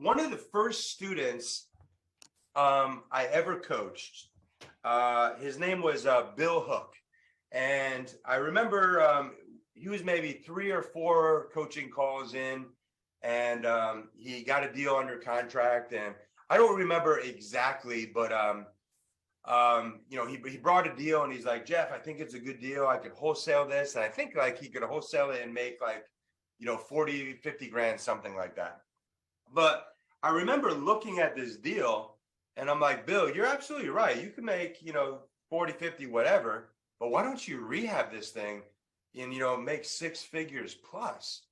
one of the first students I ever coached, his name was Bill Hook. And I remember he was maybe 3 or 4 coaching calls in, and he got a deal under contract. And I don't remember exactly, but you know, he brought a deal and he's like, Jeff, I think it's a good deal. I could wholesale this. And I think like he could wholesale it and make like, you know, 40, 50 grand, something like that. But I remember looking at this deal and I'm like, Bill, you're absolutely right. You can make, you know, 40, 50, whatever, but why don't you rehab this thing and, you know, make 6 figures plus?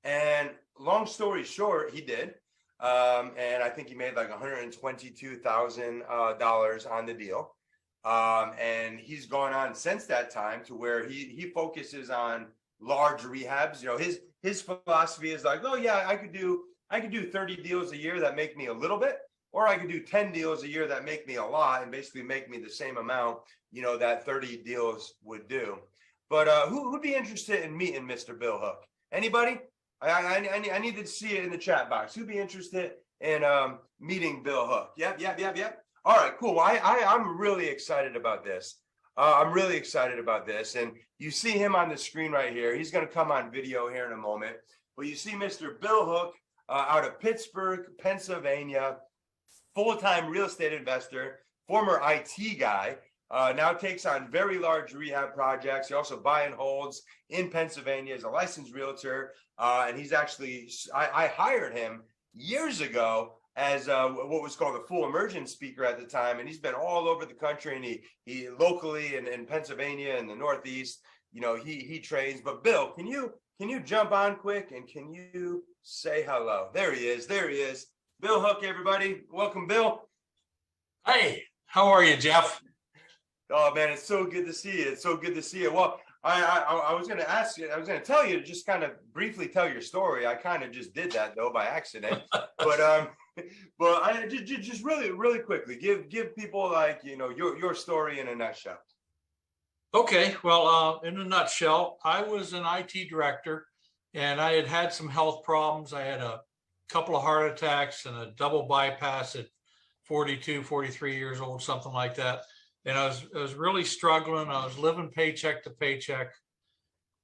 And long story short, he did. And I think he made like $122,000 on the deal. And he's gone on since that time to where he focuses on large rehabs. You know, his philosophy is like, oh yeah, I could do 30 deals a year that make me a little bit, or I could do 10 deals a year that make me a lot and basically make me the same amount, you know, that 30 deals would do. But who'd be interested in meeting Mr. Bill Hook? Anybody? I need to see it in the chat box. Who'd be interested in meeting Bill Hook? Yep. All right, cool. Well, I'm really excited about this. I'm really excited about this. And you see him on the screen right here. He's going to come on video here in a moment. But you see Mr. Bill Hook out of Pittsburgh, Pennsylvania, full-time real estate investor, former IT guy, now takes on very large rehab projects. He also buy and holds in Pennsylvania as a licensed realtor. And he's actually, I hired him years ago as what was called a full immersion speaker at the time. And he's been all over the country, and he locally in Pennsylvania and the Northeast, you know, he trains. But Bill, can you jump on quick and can you say hello? There he is. Bill Hook, everybody. Welcome, Bill. Hey, how are you, Jeff? Oh man, it's so good to see you. Well, I was going to ask you, I was going to tell you to just kind of briefly tell your story. I kind of just did that though by accident, but I just really quickly give people like, you know, your story in a nutshell. Okay, well, in a nutshell, I was an IT director and I had some health problems. I had a couple of heart attacks and a double bypass at 42, 43 years old, something like that. And I was really struggling. I was living paycheck to paycheck,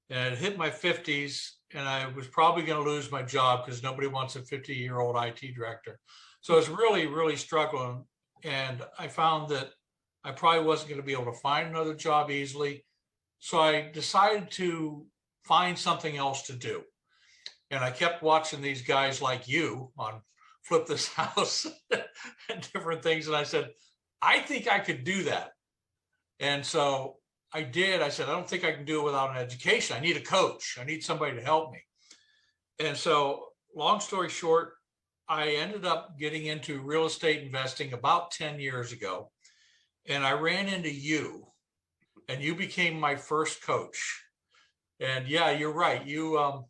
and it hit my 50s, and I was probably going to lose my job because nobody wants a 50-year-old IT director. So I was really struggling, and I found that I probably wasn't going to be able to find another job easily. So I decided to find something else to do. And I kept watching these guys like you on Flip This House and different things. And I said, I think I could do that. And so I did. I said, I don't think I can do it without an education. I need a coach. I need somebody to help me. And so long story short, I ended up getting into real estate investing about 10 years ago. And I ran into you, and you became my first coach. And yeah, you're right. You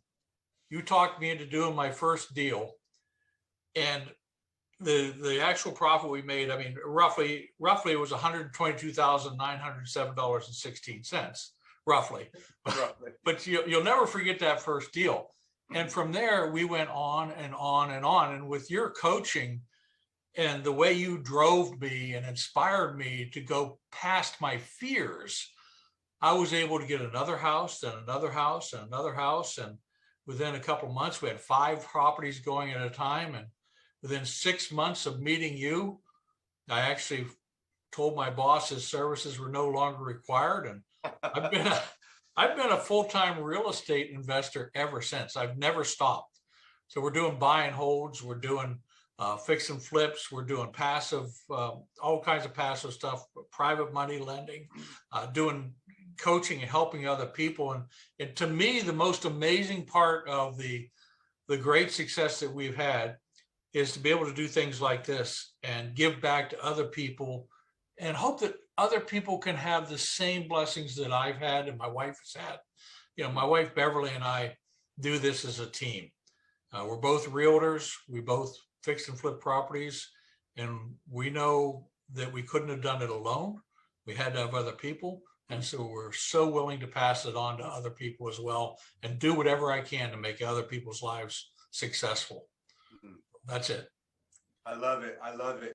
talked me into doing my first deal. And the actual profit we made, I mean, roughly it was $122,907.16, roughly. But you'll never forget that first deal. And from there, we went on and on and on. And with your coaching and the way you drove me and inspired me to go past my fears, I was able to get another house, then another house, and another house. And within a couple of months, we had 5 properties going at a time. And within 6 months of meeting you, I actually told my boss his services were no longer required. And I've been a full-time real estate investor ever since. I've never stopped. So we're doing buy and holds, we're doing fix and flips, we're doing passive, all kinds of passive stuff, private money lending, doing coaching and helping other people. And to me, the most amazing part of the great success that we've had is to be able to do things like this and give back to other people and hope that other people can have the same blessings that I've had and my wife has had. You know, my wife Beverly and I do this as a team. We're both realtors. We both fix and flip properties, and we know that we couldn't have done it alone. We had to have other people. And so we're so willing to pass it on to other people as well and do whatever I can to make other people's lives successful. That's it. I love it. I love it.